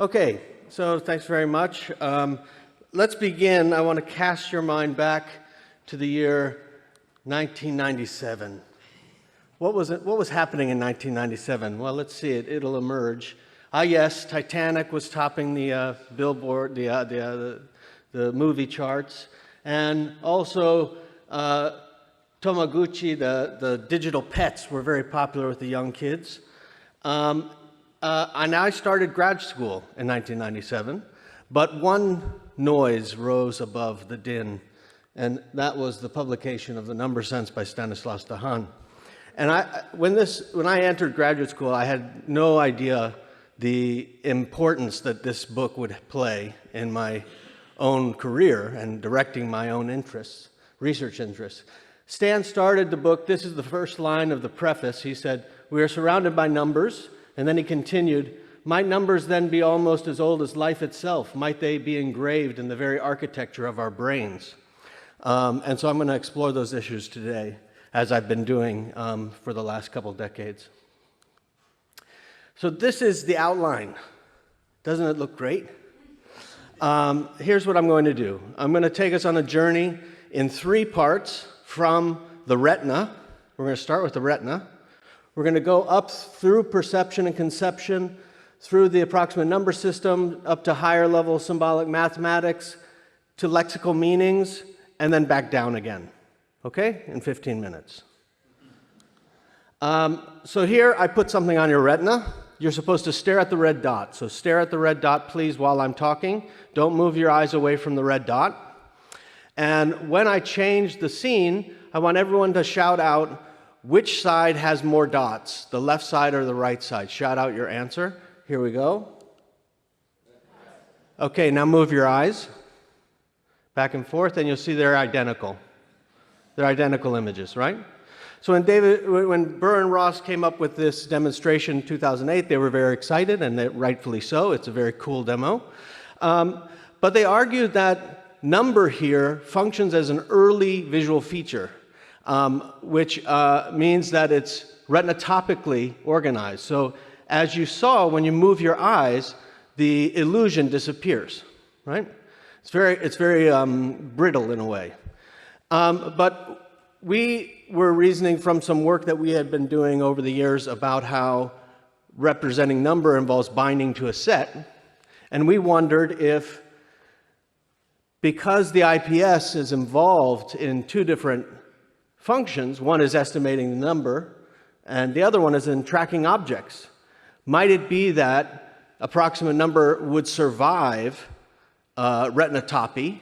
Okay, so thanks very much. Let's begin. I want to cast your mind back to the year 1997. What was happening in 1997? Well, let's see it. It'll emerge. Yes, Titanic was topping the Billboard, the movie charts, and also Tamagotchi, the digital pets, were very popular with the young kids. And I started grad school in 1997, but one noise rose above the din, and that was the publication of The Number Sense by Stanislas Dehaene. And when I entered graduate school, I had no idea the importance that this book would play in my own career and directing my own interests, research interests. Stan started the book. This is the first line of the preface. He said, "We are surrounded by numbers." And then he continued, "Might numbers then be almost as old as life itself? Might they be engraved in the very architecture of our brains?" And so I'm going to explore those issues today, as I've been doing for the last couple decades. So this is the outline. Doesn't it look great? Here's what I'm going to do. I'm going to take us on a journey in 3 parts from the retina. We're going to start with the retina. We're going to go up through perception and conception, through the approximate number system, up to higher level symbolic mathematics, to lexical meanings, and then back down again. Okay? In 15 minutes. So here I put something on your retina. You're supposed to stare at the red dot. So stare at the red dot, please, while I'm talking. Don't move your eyes away from the red dot. And when I change the scene, I want everyone to shout out which side has more dots, the left side or the right side. Shout out your answer. Here we go. Okay, now move your eyes back and forth, and you'll see they're identical. They're identical images, right? So when Burr and Ross came up with this demonstration in 2008, they were very excited, and rightfully so. It's a very cool demo. But they argued that number here functions as an early visual feature, which means that it's retinotopically organized. So as you saw, when you move your eyes, the illusion disappears, right? It's very brittle in a way. But we were reasoning from some work that we had been doing over the years about how representing number involves binding to a set. And we wondered if, because the IPS is involved in 2 different functions, one is estimating the number, and the other one is in tracking objects, might it be that approximate number would survive retinotopy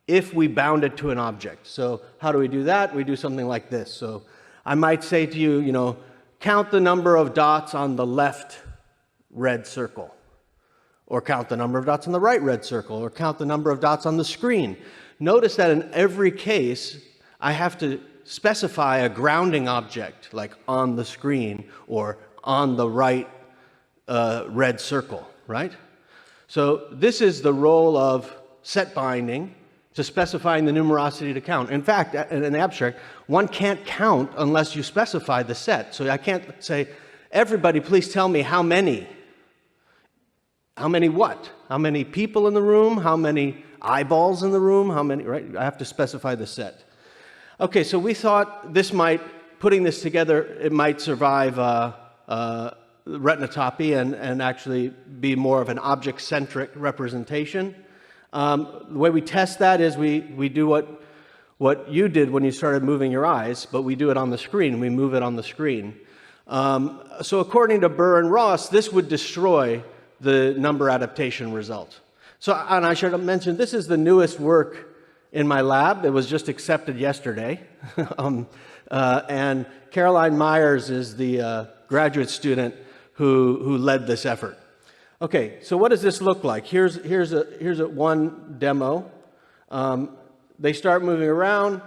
if we bound it to an object? So how do we do that? We do something like this. So I might say to you, count the number of dots on the left red circle, or count the number of dots on the right red circle, or count the number of dots on the screen. Notice that in every case, I have to specify a grounding object, like on the screen or on the right red circle, right? So this is the role of set binding, to specifying the numerosity to count. In fact, in an abstract, one can't count unless you specify the set. So I can't say, everybody please tell me how many. How many what? How many people in the room? How many eyeballs in the room? How many, right? I have to specify the set. Okay, so we thought putting this together, it might survive retinotopy and actually be more of an object-centric representation. The way we test that is we do what you did when you started moving your eyes, but we do it on the screen. We move it on the screen. So according to Burr and Ross, this would destroy the number adaptation result. So, and I should have mentioned, this is the newest work in my lab. It was just accepted yesterday. And Caroline Myers is the graduate student who led this effort. Okay, so what does this look like? Here's one demo. They start moving around.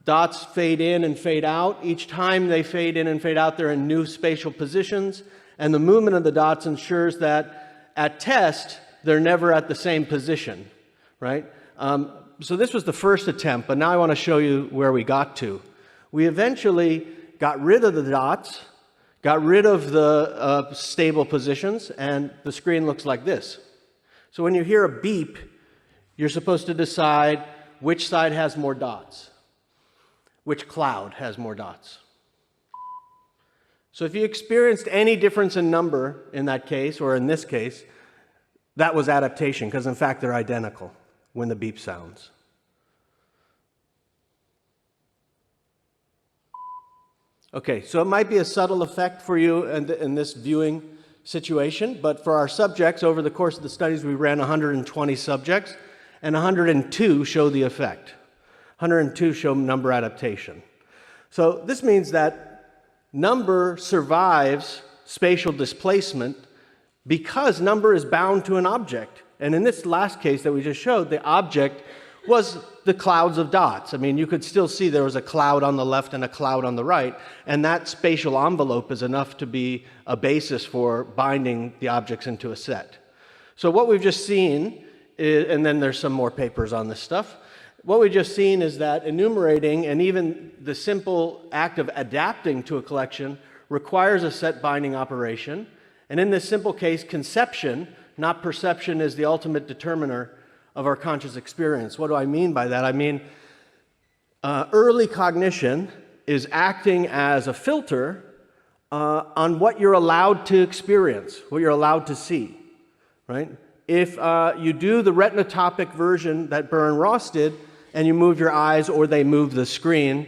Dots fade in and fade out. Each time they fade in and fade out, they're in new spatial positions. And the movement of the dots ensures that at test, they're never at the same position, right? So this was the first attempt, but now I want to show you where we got to. We eventually got rid of the dots, got rid of the stable positions, and the screen looks like this. So when you hear a beep, you're supposed to decide which side has more dots, which cloud has more dots. So if you experienced any difference in number in that case, or in this case, that was adaptation, because in fact they're identical when the beep sounds. Okay, so it might be a subtle effect for you in this viewing situation, but for our subjects, over the course of the studies, we ran 120 subjects, and 102 show the effect. 102 show number adaptation. So this means that number survives spatial displacement because number is bound to an object. And in this last case that we just showed, the object was the clouds of dots. I mean, you could still see there was a cloud on the left and a cloud on the right, and that spatial envelope is enough to be a basis for binding the objects into a set. So what we've just seen is, and then there's some more papers on this stuff, what we've just seen is that enumerating and even the simple act of adapting to a collection requires a set binding operation. And in this simple case, conception, not perception, is the ultimate determiner of our conscious experience. What do I mean by that? I mean, early cognition is acting as a filter on what you're allowed to experience, what you're allowed to see, right? If you do the retinotopic version that Burr and Ross did, and you move your eyes or they move the screen,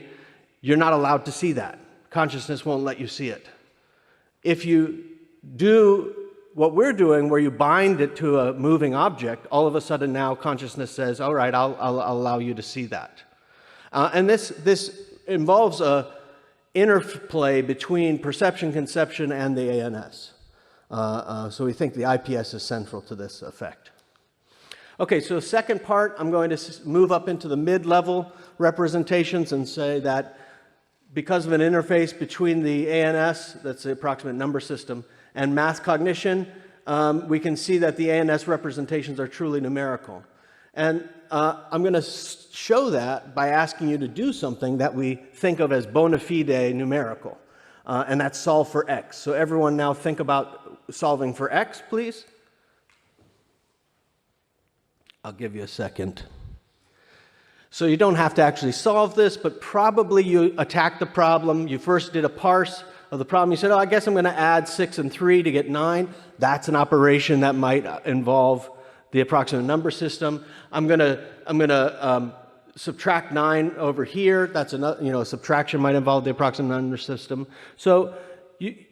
you're not allowed to see that. Consciousness won't let you see it. If you do what we're doing, where you bind it to a moving object, all of a sudden now consciousness says, all right, I'll allow you to see that. And this involves a interplay between perception, conception, and the ANS. So we think the IPS is central to this effect. Okay, so second part, I'm going to move up into the mid-level representations and say that because of an interface between the ANS, that's the approximate number system, and math cognition, we can see that the ANS representations are truly numerical. And I'm going to show that by asking you to do something that we think of as bona fide numerical, and that's solve for x. So everyone now think about solving for x, please. I'll give you a second. So you don't have to actually solve this, but probably you attacked the problem. You first did a parse of the problem. You said, oh, I guess I'm going to add 6 and 3 to get 9. That's an operation that might involve the approximate number system. I'm going to subtract 9 over here. That's another, subtraction might involve the approximate number system. So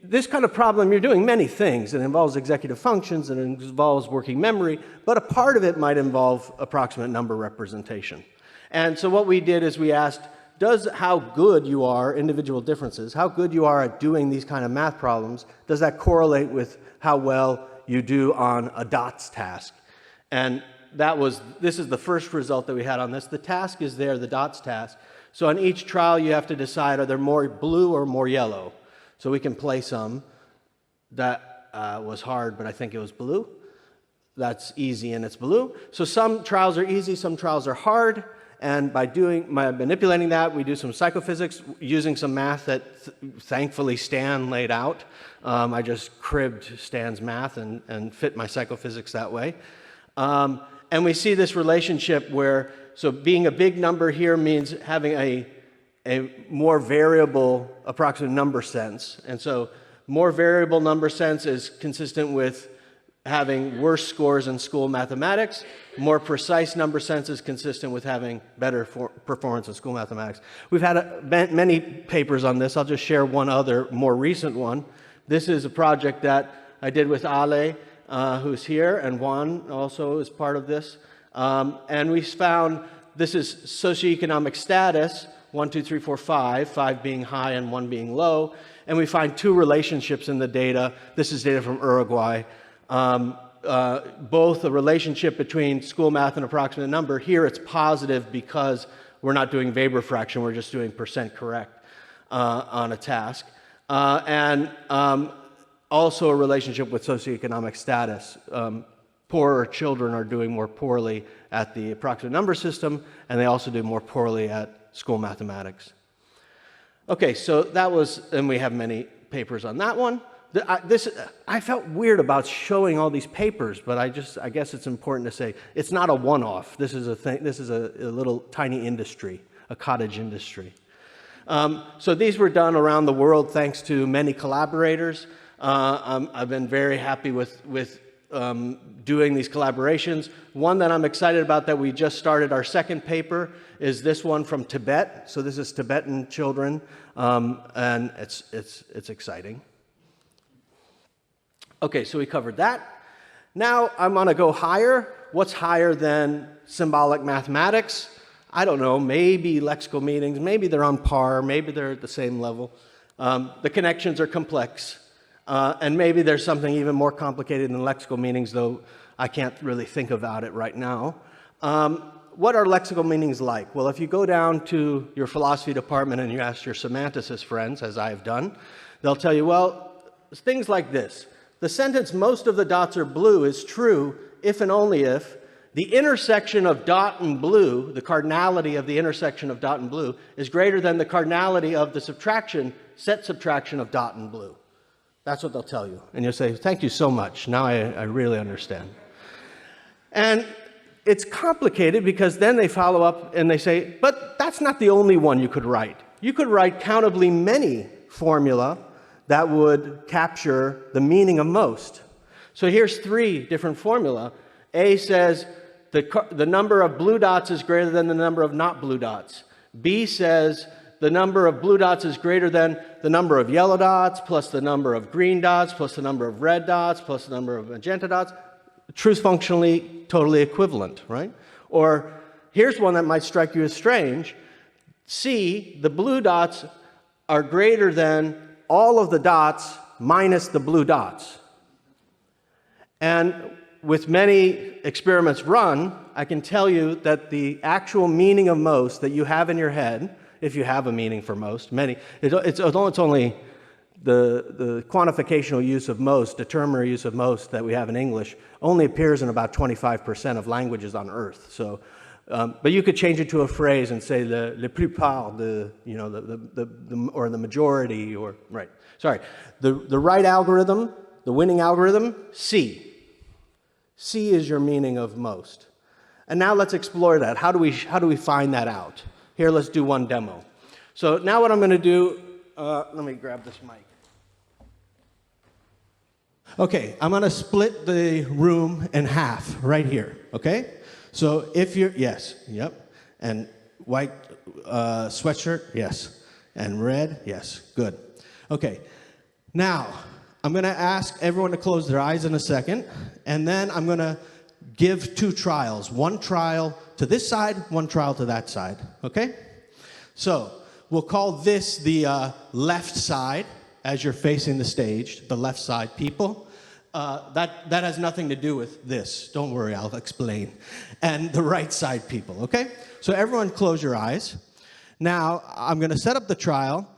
this kind of problem, you're doing many things. It involves executive functions, and it involves working memory, but a part of it might involve approximate number representation. And so what we did is we asked, does how good you are, individual differences, how good you are at doing these kind of math problems, does that correlate with how well you do on a dots task? And this is the first result that we had on this. The task is there, the dots task. So on each trial you have to decide, are there more blue or more yellow? So we can play some. That was hard, but I think it was blue. That's easy and it's blue. So some trials are easy, some trials are hard. And by manipulating that, we do some psychophysics using some math that thankfully Stan laid out. I just cribbed Stan's math and fit my psychophysics that way. And we see this relationship where, so being a big number here means having a more variable approximate number sense. And so more variable number sense is consistent with having worse scores in school mathematics. More precise number sense is consistent with having better performance in school mathematics. We've had many papers on this. I'll just share one other more recent one. This is a project that I did with Ale, who's here, and Juan also is part of this. And we found this is socioeconomic status, 1, 2, 3, 4, 5, 5 being high and 1 being low. And we find two relationships in the data. This is data from Uruguay. Both a relationship between school math and approximate number. Here it's positive because we're not doing Weber fraction, we're just doing percent correct on a task. And also a relationship with socioeconomic status. Poorer children are doing more poorly at the approximate number system, and they also do more poorly at school mathematics. Okay, so that was, and we have many papers on that one. I felt weird about showing all these papers, but I guess it's important to say it's not a one-off. This is a thing. This is a little tiny industry, a cottage industry. So these were done around the world thanks to many collaborators. I've been very happy with doing these collaborations. One that I'm excited about that we just started our second paper is this one from Tibet. So this is Tibetan children, and it's exciting. Okay, so we covered that. Now I'm going to go higher. What's higher than symbolic mathematics? I don't know, maybe lexical meanings, maybe they're on par, maybe they're at the same level. The connections are complex, and maybe there's something even more complicated than lexical meanings, though I can't really think about it right now. What are lexical meanings like? Well, if you go down to your philosophy department and you ask your semanticist friends, as I have done, they'll tell you, well, things like this. The sentence, most of the dots are blue, is true if and only if the intersection of dot and blue, the cardinality of the intersection of dot and blue, is greater than the cardinality of the set subtraction of dot and blue. That's what they'll tell you. And you'll say, thank you so much. Now I really understand. And it's complicated because then they follow up and they say, but that's not the only one you could write. You could write countably many formula that would capture the meaning of most. So here's 3 different formula. A says the number of blue dots is greater than the number of not blue dots. B says the number of blue dots is greater than the number of yellow dots, plus the number of green dots, plus the number of red dots, plus the number of magenta dots. Truth functionally totally equivalent, right? Or here's one that might strike you as strange. C, the blue dots are greater than all of the dots minus the blue dots. And with many experiments run, I can tell you that the actual meaning of most that you have in your head, if you have a meaning for most, it's only the quantificational use of most, determiner use of most that we have in English, only appears in about 25% of languages on Earth. So, but you could change it to a phrase and say the plupart, or the majority, or right. Sorry, the right algorithm, the winning algorithm, C. C is your meaning of most. And now let's explore that. How do we find that out? Here, let's do one demo. So now what I'm going to do, let me grab this mic. Okay, I'm going to split the room in half right here, okay? So if you're, yes, yep, and white sweatshirt, yes, and red, yes, good. Okay, now I'm going to ask everyone to close their eyes in a second, and then I'm going to give 2 trials. One trial to this side, one trial to that side, okay? So we'll call this the left side as you're facing the stage, the left side people. That has nothing to do with this. Don't worry, I'll explain. And the right side people, okay? So everyone close your eyes. Now, I'm going to set up the trial.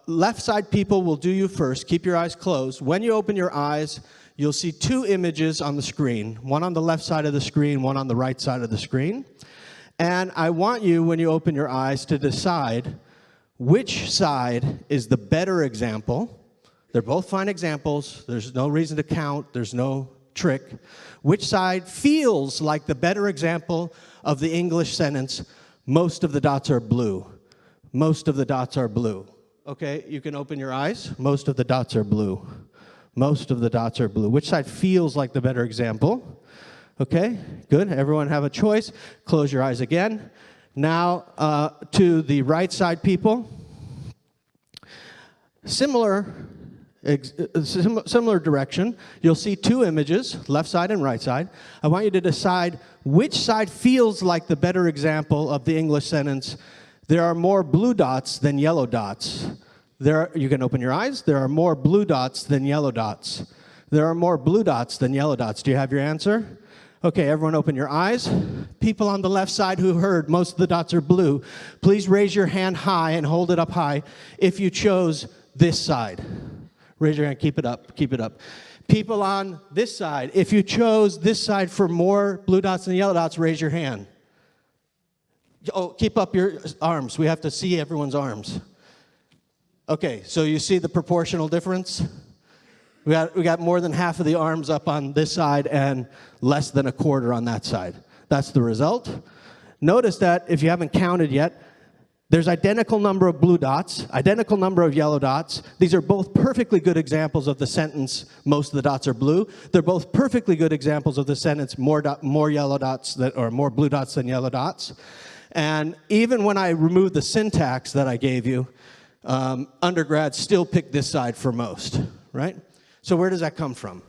Left side people will do you first. Keep your eyes closed. When you open your eyes, you'll see 2 images on the screen. One on the left side of the screen, one on the right side of the screen. And I want you, when you open your eyes, to decide which side is the better example. They're both fine examples. There's no reason to count. There's no trick. Which side feels like the better example of the English sentence, most of the dots are blue. Most of the dots are blue. Okay, you can open your eyes. Most of the dots are blue. Most of the dots are blue. Which side feels like the better example? Okay, good. Everyone have a choice. Close your eyes again. Now, to the right side people. Similar direction. You'll see 2 images, left side and right side. I want you to decide which side feels like the better example of the English sentence, there are more blue dots than yellow dots. You can open your eyes. There are more blue dots than yellow dots. There are more blue dots than yellow dots. Do you have your answer? Okay, everyone open your eyes. People on the left side who heard most of the dots are blue, please raise your hand high and hold it up high if you chose this side. Raise your hand, keep it up, keep it up. People on this side, if you chose this side for more blue dots than yellow dots, raise your hand. Oh, keep up your arms. We have to see everyone's arms. Okay, so you see the proportional difference? We got more than half of the arms up on this side and less than a quarter on that side. That's the result. Notice that if you haven't counted yet, there's identical number of blue dots, identical number of yellow dots. These are both perfectly good examples of the sentence, most of the dots are blue. They're both perfectly good examples of the sentence, more yellow dots or more blue dots than yellow dots. And even when I removed the syntax that I gave you, undergrads still pick this side for most, right? So where does that come from?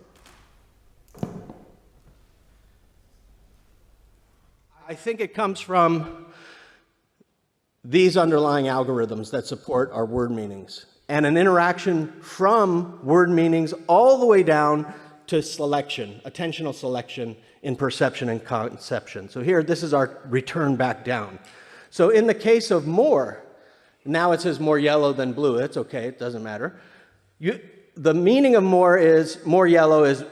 I think it comes from these underlying algorithms that support our word meanings, and an interaction from word meanings all the way down to selection, attentional selection in perception and conception. So here, this is our return back down. So in the case of more, now it says more yellow than blue. It's okay, it doesn't matter. The meaning of more yellow is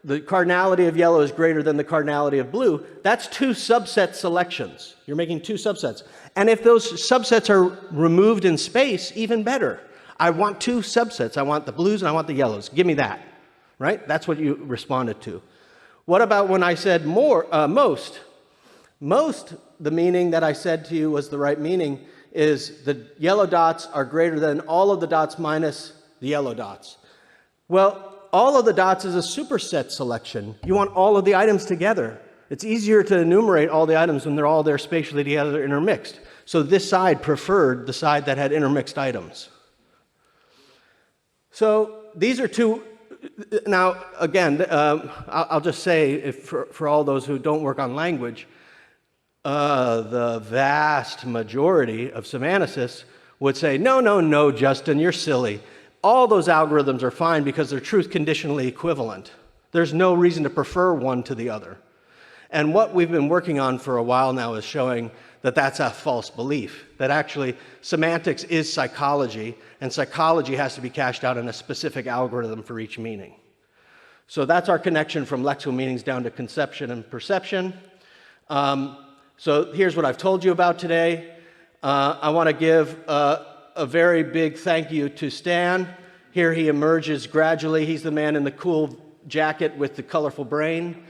the cardinality of yellow is greater than the cardinality of blue. That's two subset selections. You're making two subsets. And if those subsets are removed in space, even better. I want two subsets. I want the blues and I want the yellows. Give me that, right? That's what you responded to. What about when I said most? Most, the meaning that I said to you was the right meaning, is the yellow dots are greater than all of the dots minus the yellow dots. Well, all of the dots is a superset selection. You want all of the items together. It's easier to enumerate all the items when they're all there spatially together, intermixed. So this side preferred the side that had intermixed items. So these are two. Now, again, I'll just say, for all those who don't work on language, the vast majority of semanticists would say, no, Justin, you're silly. All those algorithms are fine because they're truth conditionally equivalent. There's no reason to prefer one to the other. And what we've been working on for a while now is showing that that's a false belief, that actually semantics is psychology, and psychology has to be cashed out in a specific algorithm for each meaning. So that's our connection from lexical meanings down to conception and perception. So here's what I've told you about today. I want to give a very big thank you to Stan. Here he emerges gradually. He's the man in the cool jacket with the colorful brain,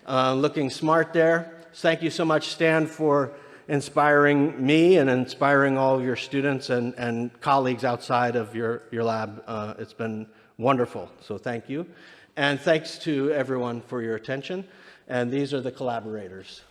looking smart there. Thank you so much, Stan, for inspiring me and inspiring all of your students and colleagues outside of your lab. It's been wonderful, so thank you. And thanks to everyone for your attention. And these are the collaborators.